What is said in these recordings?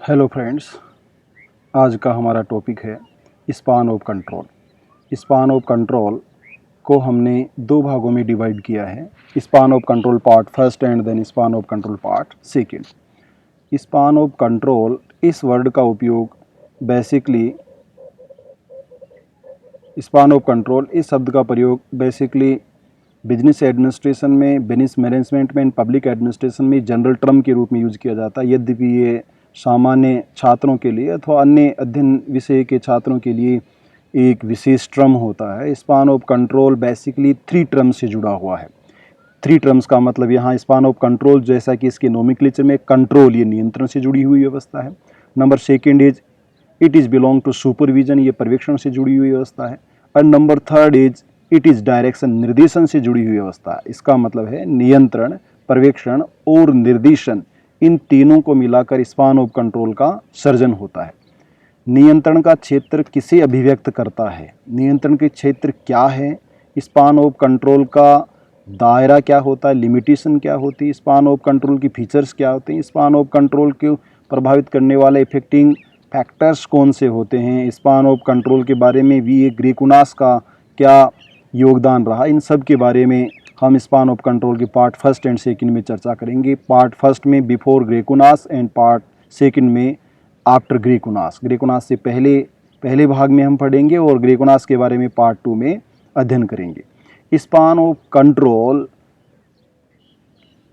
Hello friends, आज का हमारा टॉपिक है span of control. Span of control को हमने दो भागों में डिवाइड किया है, span of control part first and then span of control part second. Span of control इस वर्ड का उपयोग बेसिकली स्पान ऑफ कंट्रोल इस शब्द का प्रयोग बेसिकली बिजनेस एडमिनिस्ट्रेशन में, बिजनेस मैनेजमेंट में, पब्लिक एडमिनिस्ट्रेशन में जनरल टर्म के रूप में यूज किया जाता है। यद्यपि ये सामान्य छात्रों के लिए अथवा अन्य अध्ययन विषय के छात्रों के लिए एक विशेष टर्म होता है। Span of control basically 3 term से जुड़ा हुआ है। 3 टर्म्स का मतलब यहाँ स्पान ऑफ कंट्रोल, जैसा कि इसके नोमेनक्लेचर में कंट्रोल ये नियंत्रण से जुड़ी हुई व्यवस्था है। Number second is it is belong to supervision, ये पर्यवेक्षण से जुड़ी हुई व्यवस्था है। और number third is it is direction, निर्देशन से जुड़ी हुई व्यवस्था है। इसका मतलब है नियंत्रण, पर्यवेक्षण और निर्देशन, इन तीनों को मिलाकर स्पान ऑफ कंट्रोल का सर्जन होता है। नियंत्रण का क्षेत्र किसे अभिव्यक्त करता है, नियंत्रण के क्षेत्र क्या है, स्पान ऑफ कंट्रोल का दायरा क्या होता है, लिमिटेशन क्या होती है, स्पान ऑफ कंट्रोल की फीचर्स क्या होते हैं, स्पान ऑफ कंट्रोल को प्रभावित करने वाले इफेक्टिंग फैक्टर्स कौन से होते हैं, स्पान ऑफ कंट्रोल के बारे में वी ए ग्रेकुनास का क्या योगदान रहा, इन सब के बारे में हम स्पान ऑफ कंट्रोल के पार्ट फर्स्ट एंड सेकंड में चर्चा करेंगे। पार्ट फर्स्ट में बिफोर ग्रेकुनास एंड पार्ट सेकंड में आफ्टर ग्रेकुनास। ग्रेकुनास से पहले भाग में हम पढ़ेंगे और ग्रेकुनास के बारे में पार्ट 2 में अध्ययन करेंगे। Span of control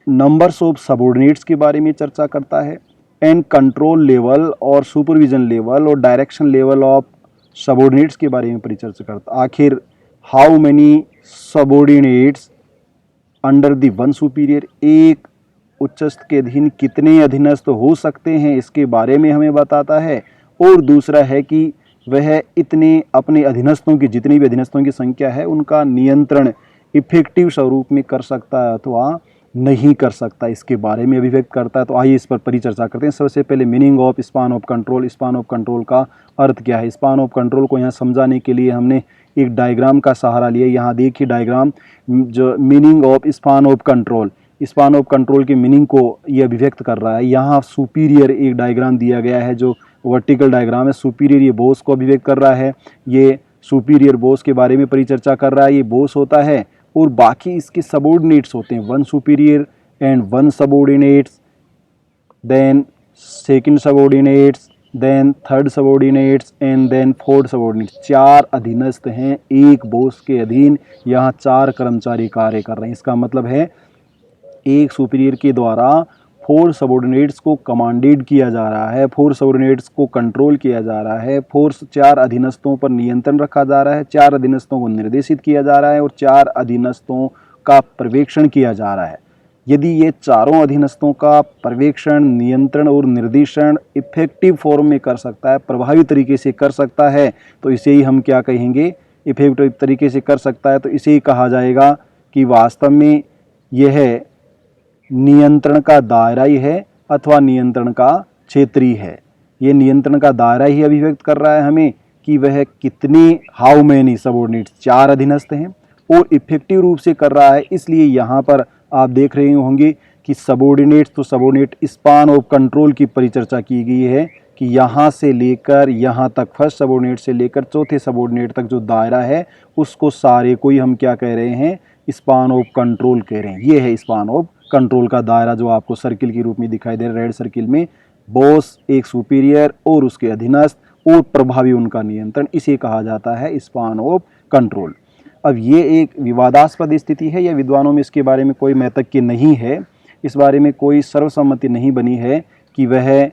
numbers of subordinates के बारे में चर्चा करता है एंड कंट्रोल लेवल और सुपरविजन लेवल और डायरेक्शन लेवल ऑफ सबऑर्डिनेट्स के बारे में परिचर्चा करता है। आखिर how many subordinates under the one superior, एक उच्चस्थ के अधीन कितने अधीनस्थ हो सकते हैं, इसके बारे में हमें बताता है। और दूसरा है कि वह इतने अपने अधीनस्थों की, जितनी भी अधीनस्थों की संख्या है, उनका नियंत्रण इफेक्टिव स्वरूप में कर सकता है अथवा नहीं कर सकता, इसके बारे में अभिव्यक्त करता है। तो आइए इस पर परिचर्चा करते हैं। सबसे पहले meaning of span of control, span of control का अर्थ क्या है। स्पान ऑफ कंट्रोल को यहाँ समझाने के लिए हमने एक डायग्राम का सहारा लिया। यहाँ देखिए डायग्राम, जो meaning of span of control, span of control के मीनिंग को ये अभिव्यक्त कर रहा है। यहाँ सुपीरियर एक डायग्राम दिया गया है जो वर्टिकल डायग्राम है। सुपीरियर ये बॉस को अभिव्यक्त कर रहा है, ये सुपीरियर बॉस के बारे में परिचर्चा कर रहा है। ये बॉस होता है और बाकी इसके सबऑर्डिनेट्स होते हैं, 1 superior and 1 subordinates, then second subordinates, then third subordinates and then fourth subordinates. 4 अधीनस्थ हैं एक बॉस के अधीन। यहाँ 4 कर्मचारी कार्य कर रहे हैं। इसका मतलब है एक सुपीरियर के द्वारा 4 सबऑर्डिनेट्स को कमांडेड किया जा रहा है, 4 सबऑर्डिनेट्स को कंट्रोल किया जा रहा है, 4 अधीनस्थों पर नियंत्रण रखा जा रहा है, 4 अधीनस्थों को निर्देशित किया जा रहा है और 4 अधीनस्थों का पर्यवेक्षण किया जा रहा है। यदि ये चारों अधीनस्थों का पर्यवेक्षण, नियंत्रण और निर्देशन इफेक्टिव फॉर्म में कर सकता है, प्रभावी तरीके से कर सकता है, तो इसे ही हम क्या कहेंगे, इफेक्टिव तरीके से कर सकता है, तो इसे ही कहा जाएगा कि वास्तव में यह नियंत्रण का दायरा ही है अथवा नियंत्रण का क्षेत्र ही है। ये नियंत्रण का दायरा ही अभिव्यक्त कर रहा है हमें कि वह कितने, हाउ मैनी सबऑर्डिनेट्स, 4 अधीनस्थ हैं और इफेक्टिव रूप से कर रहा है। इसलिए यहाँ पर आप देख रहे होंगे कि सबऑर्डिनेट्स, तो सबऑर्डिनेट स्पान ऑफ कंट्रोल की परिचर्चा की गई है कि यहाँ से लेकर यहाँ तक, फर्स्ट सबऑर्डिनेट से लेकर चौथे सबऑर्डिनेट तक जो दायरा है उसको सारे को ही हम क्या कह रहे हैं, स्पान ऑफ कंट्रोल कह रहे हैं। ये है स्पान ऑफ कंट्रोल का दायरा जो आपको सर्किल के रूप में दिखाई दे रहा है, रेड सर्किल में। बॉस, एक सुपीरियर और उसके अधीनस्थ और प्रभावी उनका नियंत्रण, इसे कहा जाता है स्पान ऑफ कंट्रोल। अब ये एक विवादास्पद स्थिति है या विद्वानों में इसके बारे में कोई मैतज्ञ नहीं है, इस बारे में कोई सर्वसम्मति नहीं बनी है कि वह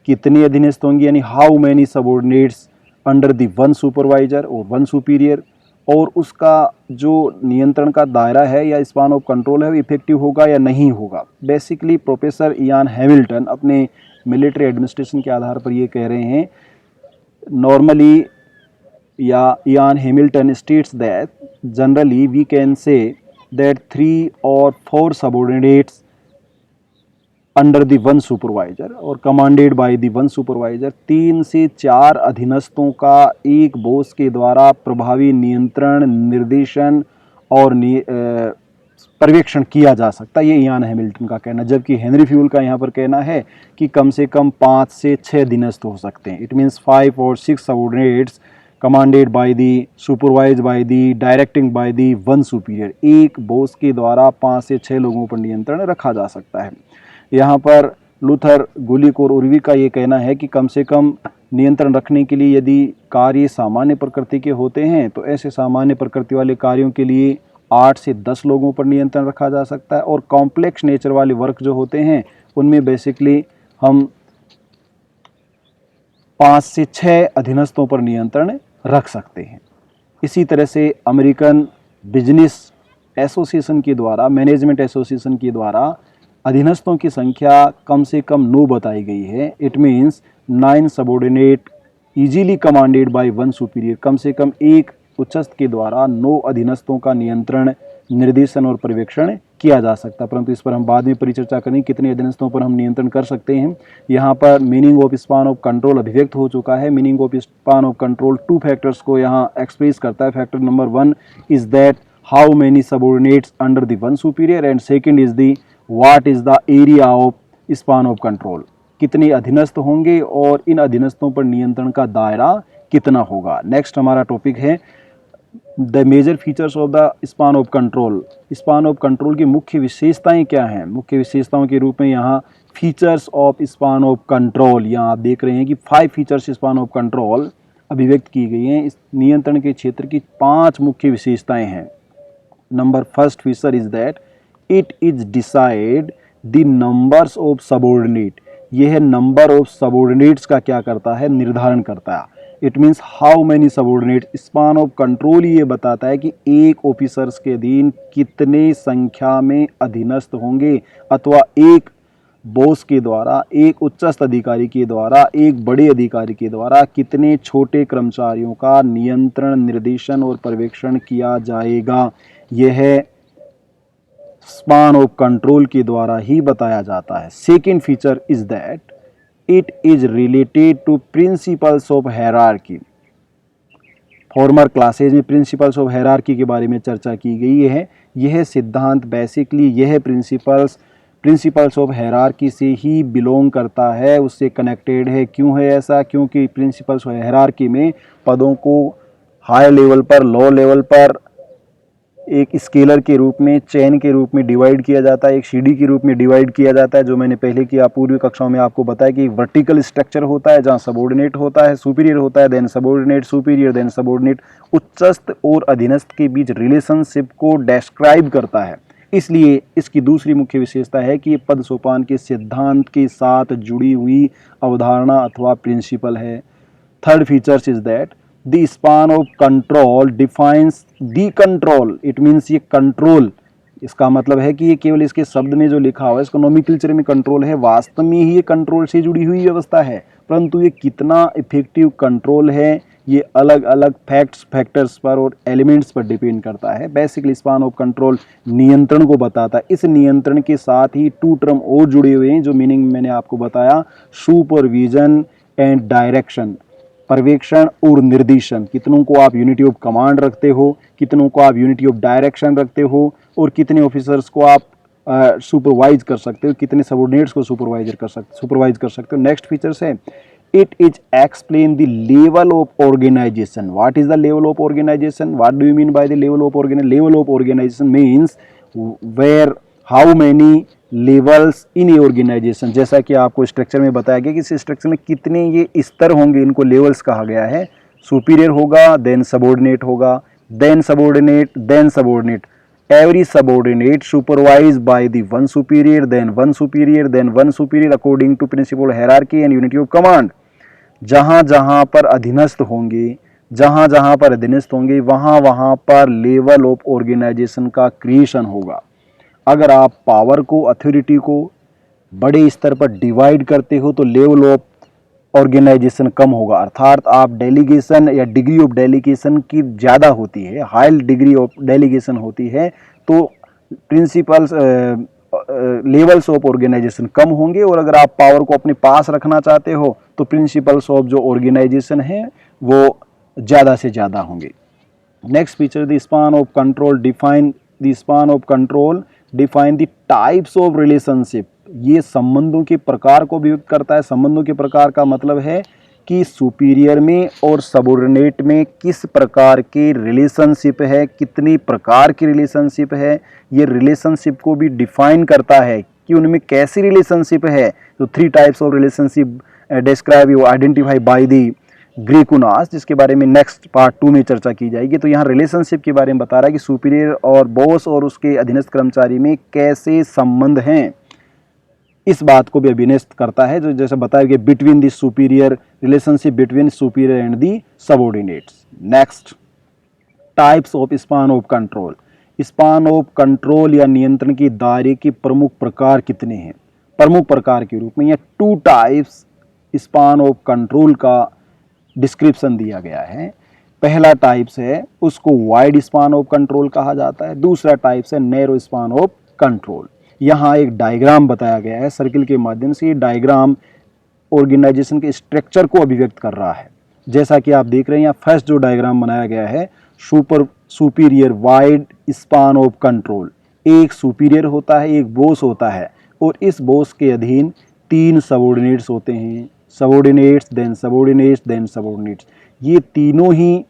कितने अधीनस्थ होंगे, यानी how many subordinates under the 1 supervisor और 1 सुपीरियर, और उसका जो नियंत्रण का दायरा है या स्पान ऑफ कंट्रोल है वो इफेक्टिव होगा या नहीं होगा। बेसिकली प्रोफेसर इयान हैमिल्टन अपने मिलिट्री एडमिनिस्ट्रेशन के आधार पर ये कह रहे हैं, नॉर्मली या Ian Hamilton states that generally we can say that 3 or 4 subordinates under the 1 supervisor और कमांडेड बाय द 1 सुपरवाइजर, 3 से 4 अधीनस्थों का एक बॉस के द्वारा प्रभावी नियंत्रण, निर्देशन और पर्यवेक्षण किया जा सकता है, ये इयान हैमिल्टन का कहना। जबकि हेनरी फ्यूल का यहाँ पर कहना है कि कम से कम 5 से 6 अधीनस्थ हो सकते हैं। इट मीन्स 5 और 6 subordinates commanded by the, supervise by the, directing by the one superior. एक बॉस के द्वारा 5 से 6 लोगों पर नियंत्रण रखा जा सकता है। यहाँ पर लूथर, गुलिक और उर्वी का ये कहना है कि कम से कम नियंत्रण रखने के लिए यदि कार्य सामान्य प्रकृति के होते हैं तो ऐसे सामान्य प्रकृति वाले कार्यों के लिए 8 से 10 लोगों पर नियंत्रण रखा जा सकता है। और कॉम्प्लेक्स नेचर वाले वर्क जो होते हैं उनमें बेसिकली हम 5 से 6 अधीनस्थों पर नियंत्रण रख सकते हैं। इसी तरह से अमेरिकन बिजनेस एसोसिएशन के द्वारा, मैनेजमेंट एसोसिएशन के द्वारा अधीनस्थों की संख्या कम से कम 9 बताई गई है। It means 9 subordinate easily commanded by one superior. कम से कम एक उच्चस्थ के द्वारा 9 अधीनस्थों का नियंत्रण, निर्देशन और पर्यवेक्षण किया जा सकता है। परंतु इस पर हम बाद में परिचर्चा करेंगे कितने अधीनस्थों पर हम नियंत्रण कर सकते हैं। यहाँ पर meaning of span of control अभिव्यक्त हो चुका है। Meaning of span of control 2 factors को यहाँ एक्सप्रेस करता है। Factor number 1 is that how many subordinates under the one superior, and second is the what is the area of span of control. कितने अधीनस्थ होंगे और इन अधीनस्थों पर नियंत्रण का दायरा कितना होगा। नेक्स्ट हमारा टॉपिक है the major features of the span of control. Span of control की मुख्य विशेषताएं क्या हैं। मुख्य विशेषताओं के रूप में यहाँ features of span of control, यहाँ आप देख रहे हैं कि 5 फीचर्स स्पान ऑफ कंट्रोल अभिव्यक्त की गई हैं। इस नियंत्रण के क्षेत्र की 5 मुख्य विशेषताएं हैं। Number first feature is that it is decide the numbers of subordinate. यह नंबर ऑफ सबऑर्डिनेट्स का क्या करता है, निर्धारण करता है। It means how many subordinate. Span of control ये बताता है कि एक ऑफिसर्स के अधीन कितने संख्या में अधीनस्थ होंगे, अथवा एक बॉस के द्वारा, एक उच्चस्थ अधिकारी के द्वारा, एक बड़े अधिकारी के द्वारा कितने छोटे कर्मचारियों का नियंत्रण, निर्देशन और पर्यवेक्षण किया जाएगा। यह स्पान ऑफ कंट्रोल के द्वारा ही बताया जाता है। Second feature is that it is related to principles of hierarchy. Farmer classes में प्रिंसिपल्स ऑफ हायरार्की के बारे में चर्चा की गई है। यह सिद्धांत बेसिकली यह प्रिंसिपल्स ऑफ हायरार्की से ही बिलोंग करता है, उससे कनेक्टेड है। क्यों है ऐसा? क्योंकि प्रिंसिपल्स ऑफ हायरार्की में पदों को हाई लेवल पर, लो लेवल पर एक स्केलर के रूप में, चेन के रूप में डिवाइड किया जाता है, एक सीढ़ी के रूप में डिवाइड किया जाता है। जो मैंने पहले की पूर्वी कक्षाओं में आपको बताया कि वर्टिकल स्ट्रक्चर होता है जहां सबऑर्डिनेट होता है, सुपीरियर होता है, then subordinate, superior, then subordinate. उच्चस्थ और अधीनस्थ के बीच रिलेशनशिप को डिस्क्राइब करता है। इसलिए इसकी दूसरी मुख्य विशेषता है कि ये पद सोपान के सिद्धांत के साथ जुड़ी हुई अवधारणा अथवा प्रिंसिपल है। Third features is that the span of control defines the control. It means ये कंट्रोल, इसका मतलब है कि ये केवल इसके शब्द में जो लिखा हुआ है, इसको नोमेनक्लेचर में कंट्रोल है, वास्तव में ही ये कंट्रोल से जुड़ी हुई व्यवस्था है। परंतु ये कितना इफेक्टिव कंट्रोल है ये अलग अलग फैक्टर्स पर और एलिमेंट्स पर डिपेंड करता है। बेसिकली स्पान ऑफ कंट्रोल नियंत्रण को बताता है। इस नियंत्रण के साथ ही 2 टर्म और जुड़े हुए हैं जो मीनिंग मैंने आपको बताया, सुपरविजन एंड डायरेक्शन। पर्यवेक्षण और निर्देशन, कितनों को आप यूनिटी ऑफ कमांड रखते हो, कितनों को आप यूनिटी ऑफ डायरेक्शन रखते हो, और कितने ऑफिसर्स को आप सुपरवाइज कर सकते हो, कितने सबऑर्डिनेट्स को सुपरवाइज कर सकते हो। नेक्स्ट फीचर्स है it is explain the level of organization. What is the level of organization? What do you mean by the level of organization? Level of organization means where how many levels in a organization. जैसा कि आपको structure में बताया गया कि इस structure में कितने ये स्तर होंगे, इनको लेवल्स कहा गया है। सुपीरियर होगा, देन सबऑर्डिनेट होगा, then subordinate, then subordinate. Every subordinate supervised by the one superior, then one superior, then one superior according to principle hierarchy and unity of command. जहाँ जहाँ पर अधीनस्थ होंगे, जहाँ जहाँ पर अधीनस्थ होंगे, वहाँ वहाँ पर लेवल ऑफ ऑर्गेनाइजेशन का क्रिएशन होगा। अगर आप पावर को, अथॉरिटी को बड़े स्तर पर डिवाइड करते हो तो लेवल ऑफ ऑर्गेनाइजेशन कम होगा, अर्थात आप डेलीगेशन या डिग्री ऑफ डेलीगेशन की ज़्यादा होती है, हाई डिग्री ऑफ डेलीगेशन होती है, तो प्रिंसिपल्स लेवल्स ऑफ ऑर्गेनाइजेशन कम होंगे। और अगर आप पावर को अपने पास रखना चाहते हो तो प्रिंसिपल्स ऑफ जो ऑर्गेनाइजेशन है वो ज़्यादा से ज़्यादा होंगे। Next feature the span of control define the span of control define the types of relationship. ये संबंधों के प्रकार को अभिव्यक्त करता है। संबंधों के प्रकार का मतलब है कि सुपीरियर में और सबऑर्डिनेट में किस प्रकार के रिलेशनशिप है, कितनी प्रकार की रिलेशनशिप है। ये रिलेशनशिप को भी डिफाइन करता है कि उनमें कैसी रिलेशनशिप है। तो 3 types of relationship describe you identify by the Graicunas, जिसके बारे में नेक्स्ट पार्ट 2 में चर्चा की जाएगी। तो यहाँ रिलेशनशिप के बारे में बता रहा है कि सुपीरियर और बॉस और उसके अधीनस्थ कर्मचारी में कैसे संबंध हैं, इस बात को भी अभिनस्त करता है। जो जैसे बताया कि between the superior, relationship between superior and the subordinates. Next, types of span of control. Span of control या नियंत्रण के दायरे के प्रमुख प्रकार कितने हैं? प्रमुख प्रकार के रूप में यह 2 टाइप्स स्पान ऑफ कंट्रोल का डिस्क्रिप्शन दिया गया है। पहला टाइप्स है उसको वाइड स्पान ऑफ कंट्रोल कहा जाता है, दूसरा टाइप्स है नैरो स्पान ऑफ कंट्रोल। यहाँ एक डायग्राम बताया गया है सर्किल के माध्यम से। ये डायग्राम ऑर्गेनाइजेशन के स्ट्रक्चर को अभिव्यक्त कर रहा है। जैसा कि आप देख रहे हैं यहाँ फर्स्ट जो डायग्राम बनाया गया है, superior wide span of control. एक सुपीरियर होता है, एक बॉस होता है, और इस बॉस के अधीन 3 सबऑर्डिनेट्स होते हैं। Subordinates then subordinates then subordinates. ये तीनों ही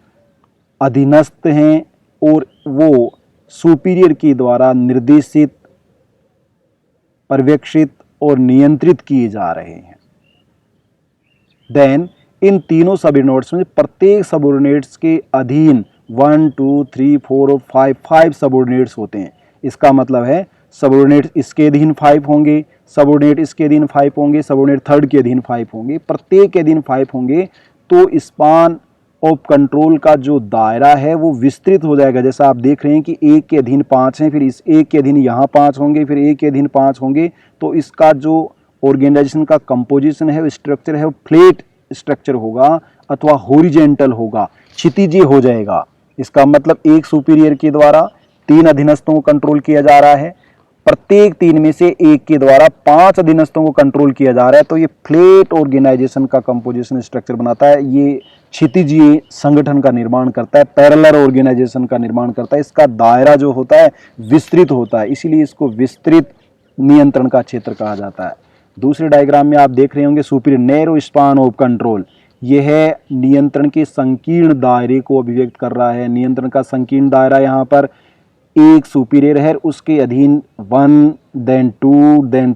अधीनस्थ हैं और वो सुपीरियर के द्वारा निर्देशित, पर्यवेक्षित और नियंत्रित किए जा रहे हैं। देन इन तीनों सबऑर्डिनेट्स में प्रत्येक सबऑर्डिनेट्स के अधीन 1 2 3 4 और 5 सबऑर्डिनेट्स होते हैं। इसका मतलब है सबऑर्डिनेट इसके अधीन 5 होंगे, सबऑर्डिनेट इसके अधीन 5 होंगे, सबऑर्डिनेट थर्ड के अधीन 5 होंगे, प्रत्येक के अधीन 5 होंगे। तो स्पान ऑफ कंट्रोल का जो दायरा है वो विस्तृत हो जाएगा। जैसा आप देख रहे हैं कि एक के अधीन 5 हैं, फिर इस एक के अधीन यहाँ 5 होंगे, फिर एक के अधीन 5 होंगे। तो इसका जो ऑर्गेनाइजेशन का कंपोजिशन है, स्ट्रक्चर है, वो फ्लैट स्ट्रक्चर होगा अथवा हॉरिजॉन्टल होगा, क्षितिजीय हो जाएगा। इसका मतलब एक सुपीरियर के द्वारा 3 अधीनस्थों को कंट्रोल किया जा रहा है, प्रत्येक 3 में से एक के द्वारा 5 अधीनस्थों को कंट्रोल किया जा रहा है। तो ये फ्लैट ऑर्गेनाइजेशन का कंपोजिशन स्ट्रक्चर बनाता है। ये क्षितिजीय संगठन का निर्माण करता है, पैरेलल ऑर्गेनाइजेशन का निर्माण करता है। इसका दायरा जो होता है विस्तृत होता है, इसीलिए इसको विस्तृत नियंत्रण का क्षेत्र कहा जाता है। दूसरे डायग्राम में आप देख रहे होंगे superior narrow span of control. यह नियंत्रण के संकीर्ण दायरे को अभिव्यक्त कर रहा है। नियंत्रण का संकीर्ण दायरा यहाँ पर एक सुपीरियर है, उसके अधीन 1 देन 2 देन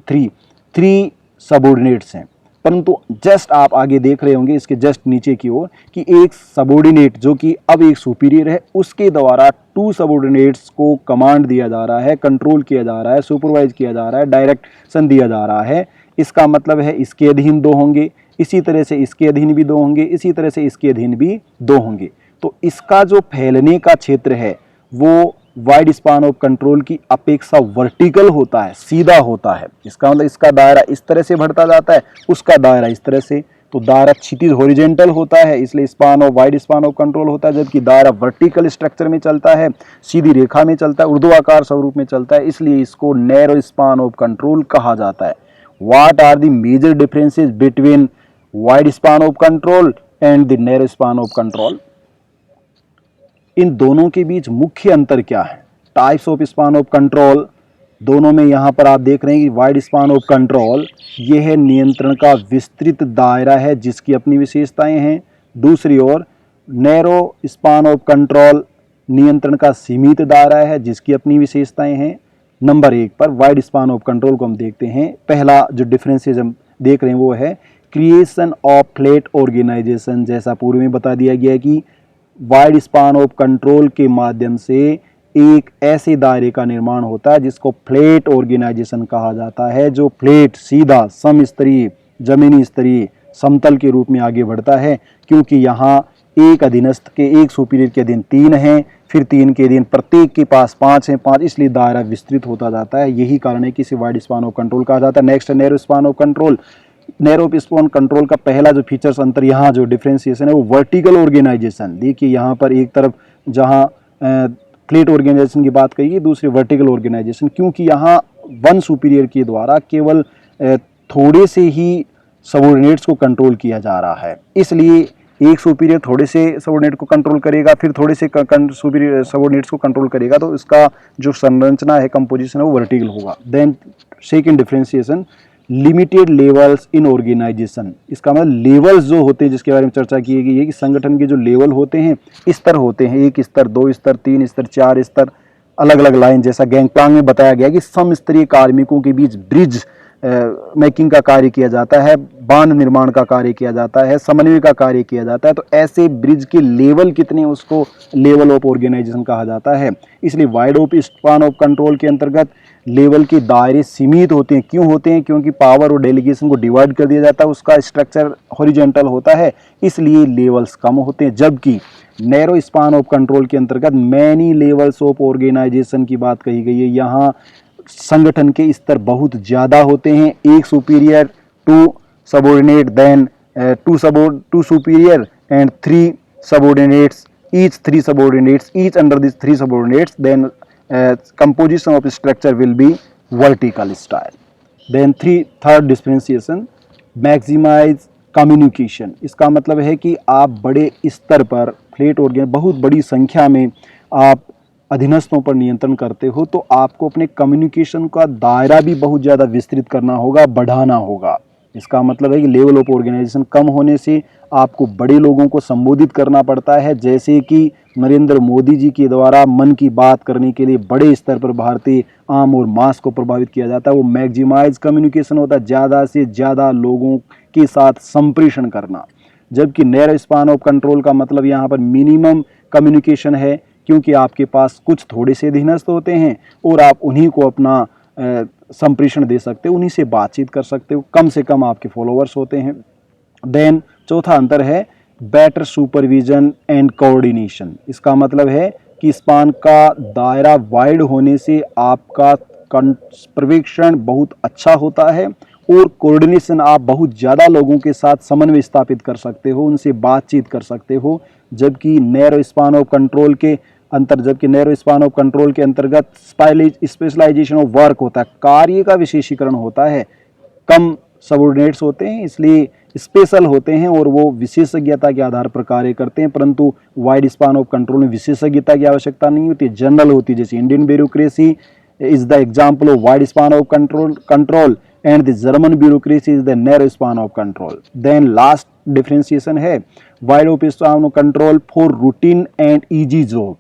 3 सबऑर्डिनेट्स हैं। परंतु जस्ट आप आगे देख रहे होंगे इसके जस्ट नीचे की ओर कि एक सबऑर्डिनेट जो कि अब एक सुपीरियर है, उसके द्वारा 2 सबऑर्डिनेट्स को कमांड दिया जा रहा है, कंट्रोल किया जा रहा है, सुपरवाइज किया जा रहा है, डायरेक्शन दिया जा रहा है। इसका मतलब है इसके अधीन 2 होंगे, इसी तरह से इसके अधीन भी 2 होंगे, इसी तरह से इसके अधीन भी 2 होंगे। तो इसका जो फैलने का क्षेत्र है वो वाइड स्पान ऑफ कंट्रोल की अपेक्षा वर्टिकल होता है, सीधा होता है। इसका मतलब इसका दायरा इस तरह से बढ़ता जाता है, उसका दायरा इस तरह से। तो दायरा क्षितिज हॉरिजॉन्टल होता है, इसलिए span of wide span of control होता है, जबकि दायरा वर्टिकल स्ट्रक्चर में चलता है, सीधी रेखा में चलता है, ऊर्ध्वाकार स्वरूप में चलता है, इसलिए इसको नैरो स्पान ऑफ कंट्रोल कहा जाता है। What are the major differences between wide span of control and the narrow span of control? इन दोनों के बीच मुख्य अंतर क्या है? Types of span of control दोनों में यहाँ पर आप देख रहे हैं कि वाइड स्पान ऑफ कंट्रोल ये है नियंत्रण का विस्तृत दायरा है जिसकी अपनी विशेषताएं हैं। दूसरी ओर नैरो स्पान ऑफ कंट्रोल नियंत्रण का सीमित दायरा है जिसकी अपनी विशेषताएं हैं। नंबर 1 पर वाइड स्पान ऑफ कंट्रोल को हम देखते हैं। पहला जो डिफरेंसेस हम देख रहे हैं वो है क्रिएशन ऑफ फ्लैट ऑर्गेनाइजेशन। जैसा पूर्व में बता दिया गया कि वाइड स्पान ऑफ कंट्रोल के माध्यम से एक ऐसे दायरे का निर्माण होता है जिसको फ्लैट ऑर्गेनाइजेशन कहा जाता है, जो फ्लैट सीधा समस्तरीय जमीनी स्तरीय समतल के रूप में आगे बढ़ता है। क्योंकि यहाँ एक अधीनस्थ के एक सुपीरियर के अधीन 3 हैं, फिर 3 के अधीन प्रत्येक के पास 5 हैं, 5, इसलिए दायरा विस्तृत होता जाता है। यही कारण है कि इसे वाइड स्पान ऑफ कंट्रोल कहा जाता है। नेक्स्ट है narrow span of control. Narrow span control का पहला जो फीचर्स अंतर यहाँ जो डिफरेंशिएशन है वो वर्टिकल ऑर्गेनाइजेशन। देखिए यहाँ पर एक तरफ जहाँ फ्लैट ऑर्गेनाइजेशन की बात करिए, दूसरी वर्टिकल ऑर्गेनाइजेशन, क्योंकि यहाँ 1 सुपीरियर के द्वारा केवल थोड़े से ही सबऑर्डिनेट्स को कंट्रोल किया जा रहा है, इसलिए एक सुपीरियर थोड़े से सबऑर्डिनेट को कंट्रोल करेगा, फिर थोड़े से सुपीरियर सबऑर्डिनेट्स को कंट्रोल करेगा, तो इसका जो संरचना है, कंपोजिशन है, वो वर्टिकल होगा। Then second differentiation, limited levels in organization. इसका मतलब लेवल्स जो होते हैं जिसके बारे में चर्चा की गई है कि संगठन के जो लेवल होते हैं, स्तर होते हैं, 1 स्तर, 2 स्तर, 3 स्तर, 4 स्तर, अलग अलग लाइन, जैसा गैंगप्लांग में बताया गया कि समस्तरीय कार्मिकों के बीच ब्रिज मेकिंग का कार्य किया जाता है, बांध निर्माण का कार्य किया जाता है, समन्वय का कार्य किया जाता है। तो ऐसे ब्रिज के लेवल कितने, उसको लेवल ऑफ ऑर्गेनाइजेशन कहा जाता है। इसलिए wide of span of control के अंतर्गत लेवल के दायरे सीमित होते हैं। क्यों होते हैं? क्योंकि पावर और डेलीगेशन को डिवाइड कर दिया जाता है, उसका स्ट्रक्चर हॉरिजॉन्टल होता है, इसलिए लेवल्स कम होते हैं। जबकि नैरो स्पान ऑफ कंट्रोल के अंतर्गत मैनी लेवल्स ऑफ ऑर्गेनाइजेशन की बात कही गई है। यहाँ संगठन के स्तर बहुत ज़्यादा होते हैं, एक superior, 2 subordinate, then 2 superior and 3 subordinates, each 3 subordinates, each under these 3 subordinates, then composition of structure will be vertical style. Then third differentiation, maximize communication। इसका मतलब है कि आप बड़े स्तर पर फ्लैट ऑर्गेन, बहुत बड़ी संख्या में आप अधीनस्थों पर नियंत्रण करते हो, तो आपको अपने कम्युनिकेशन का दायरा भी बहुत ज़्यादा विस्तृत करना होगा, बढ़ाना होगा। इसका मतलब है कि लेवल ऑफ ऑर्गेनाइजेशन कम होने से आपको बड़े लोगों को संबोधित करना पड़ता है, जैसे कि नरेंद्र मोदी जी के द्वारा मन की बात करने के लिए बड़े स्तर पर भारतीय आम और मास को प्रभावित किया जाता है। वो मैक्सिमाइज कम्युनिकेशन होता है, ज़्यादा से ज़्यादा लोगों के साथ संप्रेषण करना। जबकि नैरो स्पान ऑफ कंट्रोल का मतलब यहाँ पर मिनिमम कम्युनिकेशन है, क्योंकि आपके पास कुछ थोड़े से अधीनस्थ होते हैं और आप उन्हीं को अपना संप्रेषण दे सकते हो, उन्हीं से बातचीत कर सकते हो, कम से कम आपके फॉलोअर्स होते हैं। देन चौथा अंतर है बेटर सुपरविजन एंड कोऑर्डिनेशन। इसका मतलब है कि स्पान का दायरा वाइड होने से आपका पर्यवेक्षण बहुत अच्छा होता है और कोऑर्डिनेशन, आप बहुत ज़्यादा लोगों के साथ समन्वय स्थापित कर सकते हो, उनसे बातचीत कर सकते हो। जबकि नैरो स्पान ऑफ कंट्रोल के अंतर्गत स्पेशलाइजेशन ऑफ वर्क होता है, कार्य का विशेषीकरण होता है। कम सबऑर्डिनेट्स होते हैं, इसलिए स्पेशल होते हैं और वो विशेषज्ञता के आधार पर कार्य करते हैं। परंतु वाइड स्पान ऑफ कंट्रोल में विशेषज्ञता की आवश्यकता नहीं होती, जनरल होती है। जैसे Indian bureaucracy is the example of wide span of control and the German bureaucracy is the narrow span of control. Then last differentiation है wide of span of control for routine and easy job.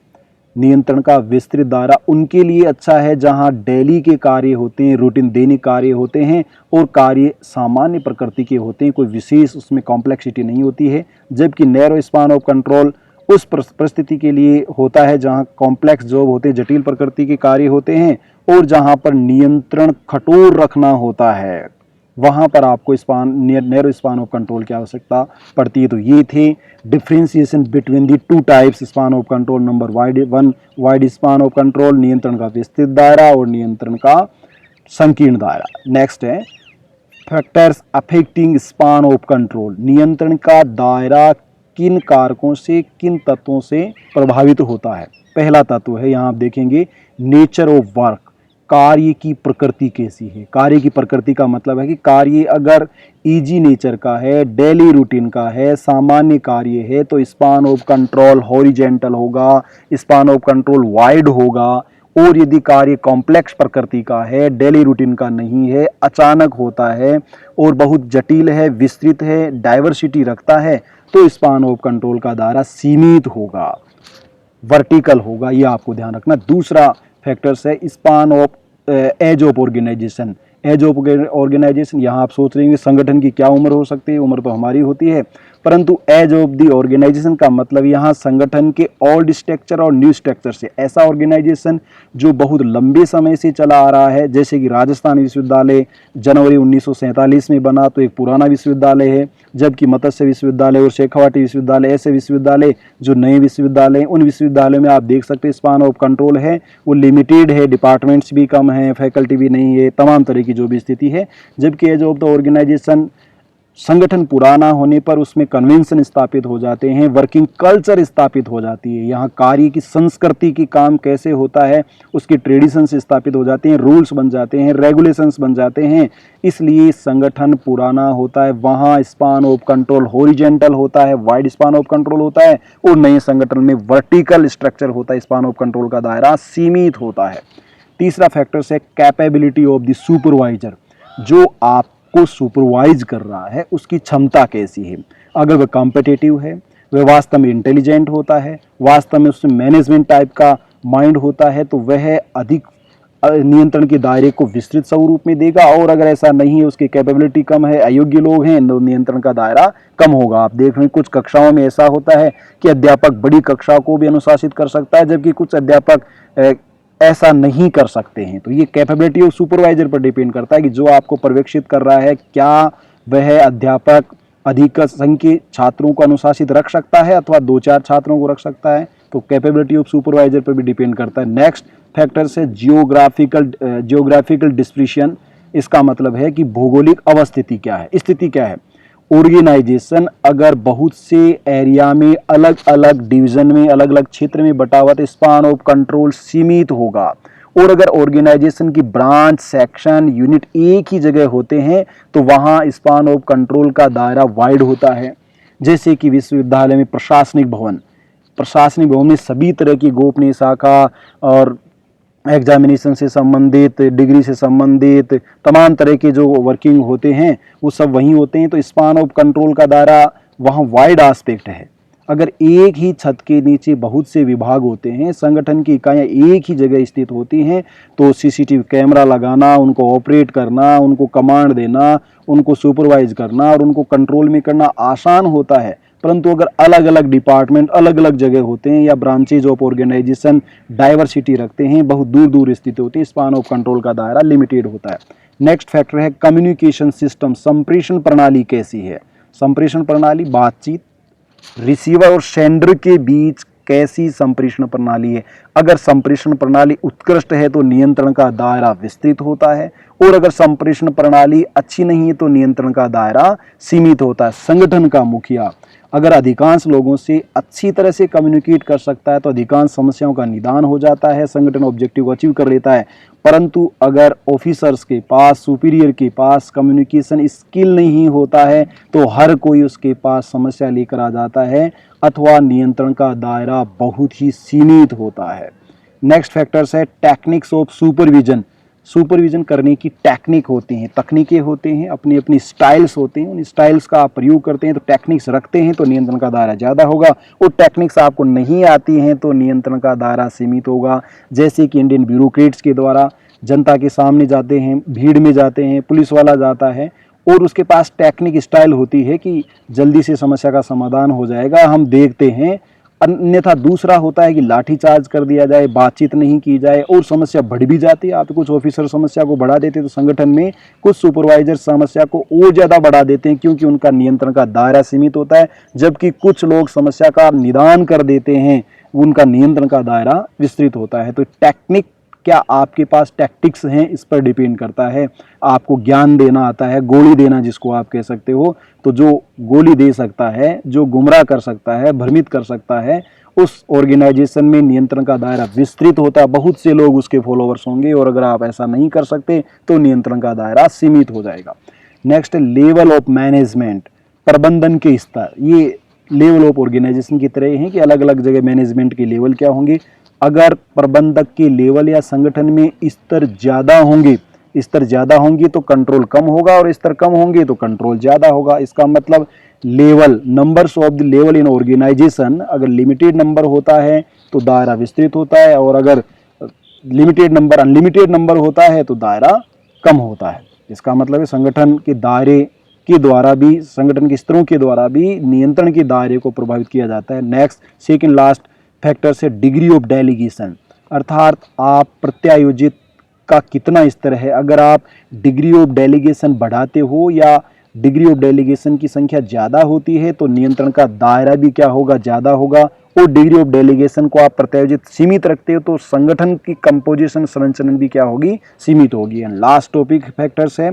नियंत्रण का विस्तृत दायरा उनके लिए अच्छा है जहां डेली के कार्य होते हैं, रूटीन दैनिक कार्य होते हैं और कार्य सामान्य प्रकृति के होते हैं, कोई विशेष उसमें कॉम्प्लेक्सिटी नहीं होती है। जबकि नैरो स्पान ऑफ कंट्रोल उस परिस्थिति के लिए होता है जहां कॉम्प्लेक्स जॉब होते हैं, जटिल प्रकृति के कार्य होते हैं और जहां पर नियंत्रण कठोर रखना होता है, वहां पर आपको नैरो स्पान ऑफ कंट्रोल की आवश्यकता पड़ती है। तो ये थे differentiation between the 2 types span of control. Number 1 wide span of control, नियंत्रण का विस्तृत दायरा और नियंत्रण का संकीर्ण दायरा। नेक्स्ट है factors affecting span of control. नियंत्रण का दायरा किन कारकों से, किन तत्वों से प्रभावित होता है। पहला तत्व है, यहाँ आप देखेंगे, नेचर ऑफ वर्क, कार्य की प्रकृति कैसी है। कार्य की प्रकृति का मतलब है कि कार्य अगर इजी नेचर का है, डेली रूटीन का है, सामान्य कार्य है, तो स्पान ऑफ कंट्रोल हॉरिजॉन्टल होगा, स्पान ऑफ कंट्रोल वाइड होगा। और यदि कार्य कॉम्प्लेक्स प्रकृति का है, डेली रूटीन का नहीं है, अचानक होता है और बहुत जटिल है, विस्तृत है, डाइवर्सिटी रखता है, तो स्पान ऑफ कंट्रोल का दायरा सीमित होगा, वर्टिकल होगा। यह आपको ध्यान रखना। दूसरा फैक्टर्स है span of age of organization. Age of organization, यहाँ आप सोच रहे हैं संगठन की क्या उम्र हो सकती है, उम्र तो हमारी होती है, परंतु एज ऑफ द ऑर्गेनाइजेशन का मतलब यहाँ संगठन के ओल्ड स्ट्रक्चर और न्यू स्ट्रक्चर से, ऐसा ऑर्गेनाइजेशन जो बहुत लंबे समय से चला आ रहा है। जैसे कि राजस्थान विश्वविद्यालय जनवरी 1947 में बना, तो एक पुराना विश्वविद्यालय है। जबकि मत्स्य विश्वविद्यालय और शेखावाटी विश्वविद्यालय ऐसे विश्वविद्यालय जो नए विश्वविद्यालय हैं, उन विश्वविद्यालयों में आप देख सकते हैं स्पान ऑफ कंट्रोल है वो लिमिटेड है, डिपार्टमेंट्स भी कम हैं, फैकल्टी भी नहीं है, तमाम तरह की जो भी स्थिति है। जबकि एज ऑफ द ऑर्गेनाइजेशन संगठन पुराना होने पर उसमें कन्वेंशन स्थापित हो जाते हैं, वर्किंग कल्चर स्थापित हो जाती है, यहाँ कार्य की संस्कृति की काम कैसे होता है उसकी ट्रेडिशंस स्थापित हो जाते हैं, रूल्स बन जाते हैं, रेगुलेशंस बन जाते हैं। इसलिए संगठन पुराना होता है, वहाँ स्पान ऑफ कंट्रोल हॉरिजॉन्टल होता है, वाइड स्पान ऑफ कंट्रोल होता है, और नए संगठन में वर्टिकल स्ट्रक्चर होता है, स्पान ऑफ कंट्रोल का दायरा सीमित होता है। तीसरा फैक्टर है कैपेबिलिटी ऑफ द सुपरवाइजर, जो आपको सुपरवाइज कर रहा है उसकी क्षमता कैसी है। अगर वह कॉम्पिटिटिव है, वह वास्तव में इंटेलिजेंट होता है, वास्तव में उसमें मैनेजमेंट टाइप का माइंड होता है, तो वह अधिक नियंत्रण के दायरे को विस्तृत स्वरूप में देगा। और अगर ऐसा नहीं है, उसकी कैपेबिलिटी कम है, अयोग्य लोग हैं, तो नियंत्रण का दायरा कम होगा। आप देख रहे हैं कुछ कक्षाओं में ऐसा होता है कि अध्यापक बड़ी कक्षा को भी अनुशासित कर सकता है, जबकि कुछ अध्यापक ऐसा नहीं कर सकते हैं। तो ये कैपेबिलिटी ऑफ सुपरवाइजर पर डिपेंड करता है कि जो आपको पर्यवेक्षित कर रहा है, क्या वह अध्यापक अधिक संख्य छात्रों को अनुशासित रख सकता है अथवा 2-4 छात्रों को रख सकता है। तो कैपेबिलिटी ऑफ सुपरवाइजर पर भी डिपेंड करता है। नेक्स्ट फैक्टर है जियोग्राफिकल डिस्ट्रीब्यूशन। इसका मतलब है कि भौगोलिक अवस्थिति क्या है, स्थिति क्या है। ऑर्गेनाइजेशन अगर बहुत से एरिया में अलग अलग डिवीजन में अलग अलग क्षेत्र में बटा हुआ तो स्पान ऑफ कंट्रोल सीमित होगा। और अगर ऑर्गेनाइजेशन की ब्रांच सेक्शन यूनिट एक ही जगह होते हैं तो वहाँ स्पान ऑफ कंट्रोल का दायरा वाइड होता है। जैसे कि विश्वविद्यालय में प्रशासनिक भवन में सभी तरह की गोपनीय शाखा और एग्जामिनेशन से संबंधित, डिग्री से संबंधित तमाम तरह के जो वर्किंग होते हैं वो सब वहीं होते हैं। तो स्पान ऑफ कंट्रोल का दायरा वहाँ वाइड एस्पेक्ट है। अगर एक ही छत के नीचे बहुत से विभाग होते हैं, संगठन की इकाइयाँ एक ही जगह स्थित होती हैं, तो सीसीटीवी कैमरा लगाना, उनको ऑपरेट करना, उनको कमांड देना, उनको सुपरवाइज करना और उनको कंट्रोल में करना आसान होता है। परंतु अगर अलग अलग डिपार्टमेंट अलग अलग जगह होते हैं या ब्रांचेज ऑफ ऑर्गेनाइजेशन डाइवर्सिटी रखते हैं, बहुत दूर दूर स्थित होती है, स्पान ऑफ कंट्रोल का दायरा लिमिटेड होता है। नेक्स्ट फैक्टर है कम्युनिकेशन सिस्टम। संप्रेषण प्रणाली कैसी है। संप्रेषण प्रणाली बातचीत, रिसीवर और सेंडर के बीच कैसी संप्रेषण प्रणाली है। अगर संप्रेषण प्रणाली उत्कृष्ट है तो नियंत्रण का दायरा विस्तृत होता है, और अगर संप्रेषण प्रणाली अच्छी नहीं है तो नियंत्रण का दायरा सीमित होता है। संगठन का मुखिया अगर अधिकांश लोगों से अच्छी तरह से कम्युनिकेट कर सकता है तो अधिकांश समस्याओं का निदान हो जाता है, संगठन ऑब्जेक्टिव अचीव कर लेता है। परंतु अगर ऑफिसर्स के पास, सुपीरियर के पास कम्युनिकेशन स्किल नहीं होता है तो हर कोई उसके पास समस्या लेकर आ जाता है अथवा नियंत्रण का दायरा बहुत ही सीमित होता है। नेक्स्ट फैक्टर्स है टेक्निक्स ऑफ सुपरविजन। सुपरविजन करने की टेक्निक होती हैं, तकनीकें होते हैं, अपनी अपनी स्टाइल्स होते हैं। उन स्टाइल्स का आप प्रयोग करते हैं तो टेक्निक्स रखते हैं तो नियंत्रण का दायरा ज़्यादा होगा, और टेक्निक्स आपको नहीं आती हैं तो नियंत्रण का दायरा सीमित होगा। जैसे कि इंडियन ब्यूरोक्रेट्स के द्वारा जनता के सामने जाते हैं, भीड़ में जाते हैं, पुलिस वाला जाता है और उसके पास टेक्निक स्टाइल होती है कि जल्दी से समस्या का समाधान हो जाएगा, हम देखते हैं। अन्यथा दूसरा होता है कि लाठीचार्ज कर दिया जाए, बातचीत नहीं की जाए और समस्या बढ़ भी जाती है। आप कुछ ऑफिसर समस्या को बढ़ा देते हैं तो संगठन में कुछ सुपरवाइजर समस्या को और ज़्यादा बढ़ा देते हैं क्योंकि उनका नियंत्रण का दायरा सीमित होता है, जबकि कुछ लोग समस्या का निदान कर देते हैं, उनका नियंत्रण का दायरा विस्तृत होता है। तो टेक्निक क्या आपके पास टैक्टिक्स हैं, इस पर डिपेंड करता है। आपको ज्ञान देना आता है, गोली देना जिसको आप कह सकते हो, तो जो गोली दे सकता है, जो गुमराह कर सकता है, भ्रमित कर सकता है, उस ऑर्गेनाइजेशन में नियंत्रण का दायरा विस्तृत होता है, बहुत से लोग उसके फॉलोअर्स होंगे। और अगर आप ऐसा नहीं कर सकते तो नियंत्रण का दायरा सीमित हो जाएगा। नेक्स्ट लेवल ऑफ मैनेजमेंट, प्रबंधन के स्तर। ये लेवल ऑफ ऑर्गेनाइजेशन की तरह हैं कि अलग अलग जगह मैनेजमेंट के लेवल क्या होंगे। अगर प्रबंधक के लेवल या संगठन में स्तर ज़्यादा होंगे तो कंट्रोल कम होगा, और स्तर कम होंगे तो कंट्रोल ज़्यादा होगा। इसका मतलब level, numbers of the level in organization, अगर लिमिटेड नंबर होता है तो दायरा विस्तृत होता है, और अगर अनलिमिटेड नंबर होता है तो दायरा कम होता है। इसका मतलब है संगठन के दायरे के द्वारा भी, संगठन के स्तरों के द्वारा भी नियंत्रण के दायरे को प्रभावित किया जाता है। नेक्स्ट सेकंड लास्ट फैक्टर से डिग्री ऑफ डेलीगेशन, अर्थात आप प्रत्यायोजित का कितना स्तर है। अगर आप डिग्री ऑफ डेलीगेशन बढ़ाते हो या डिग्री ऑफ डेलीगेशन की संख्या ज़्यादा होती है तो नियंत्रण का दायरा भी क्या होगा, ज़्यादा होगा। और डिग्री ऑफ डेलीगेशन को आप प्रत्यायोजित सीमित रखते हो तो संगठन की कंपोजिशन, संरचना भी क्या होगी, सीमित होगी। एंड लास्ट टॉपिक फैक्टर्स है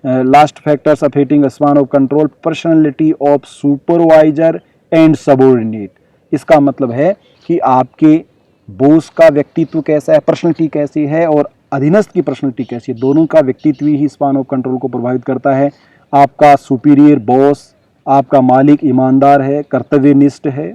last factors affecting span of control, personality of supervisor and subordinate. इसका मतलब है कि आपके बॉस का व्यक्तित्व कैसा है, पर्सनालिटी कैसी है, और अधीनस्थ की पर्सनालिटी कैसी है, दोनों का व्यक्तित्व ही स्पान ऑफ कंट्रोल को प्रभावित करता है। आपका सुपीरियर बॉस, आपका मालिक ईमानदार है, कर्तव्यनिष्ठ है,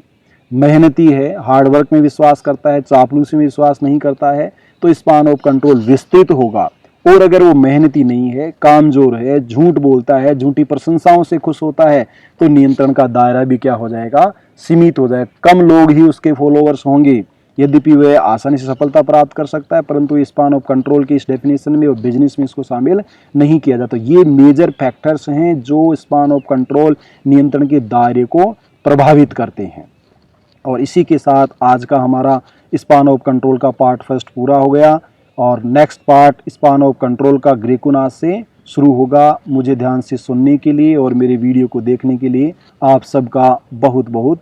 मेहनती है, हार्डवर्क में विश्वास करता है, चापलूसी में विश्वास नहीं करता है, तो स्पान ऑफ कंट्रोल विस्तृत होगा। और अगर वो मेहनती नहीं है, कामजोर है, झूठ बोलता है, झूठी प्रशंसाओं से खुश होता है, तो नियंत्रण का दायरा भी क्या हो जाएगा, सीमित हो जाएगा। कम लोग ही उसके फॉलोअर्स होंगे। यद्यपि वह आसानी से सफलता प्राप्त कर सकता है, परंतु स्पान ऑफ कंट्रोल की इस डेफिनेशन में और बिजनेस में इसको शामिल नहीं किया जाता। ये मेजर फैक्टर्स हैं जो स्पान ऑफ कंट्रोल नियंत्रण के दायरे को प्रभावित करते हैं। और इसी के साथ आज का हमारा स्पान ऑफ कंट्रोल का पार्ट फर्स्ट पूरा हो गया, और next part span of control का ग्रेकुनाज से शुरू होगा। मुझे ध्यान से सुनने के लिए और मेरे वीडियो को देखने के लिए आप सबका बहुत बहुत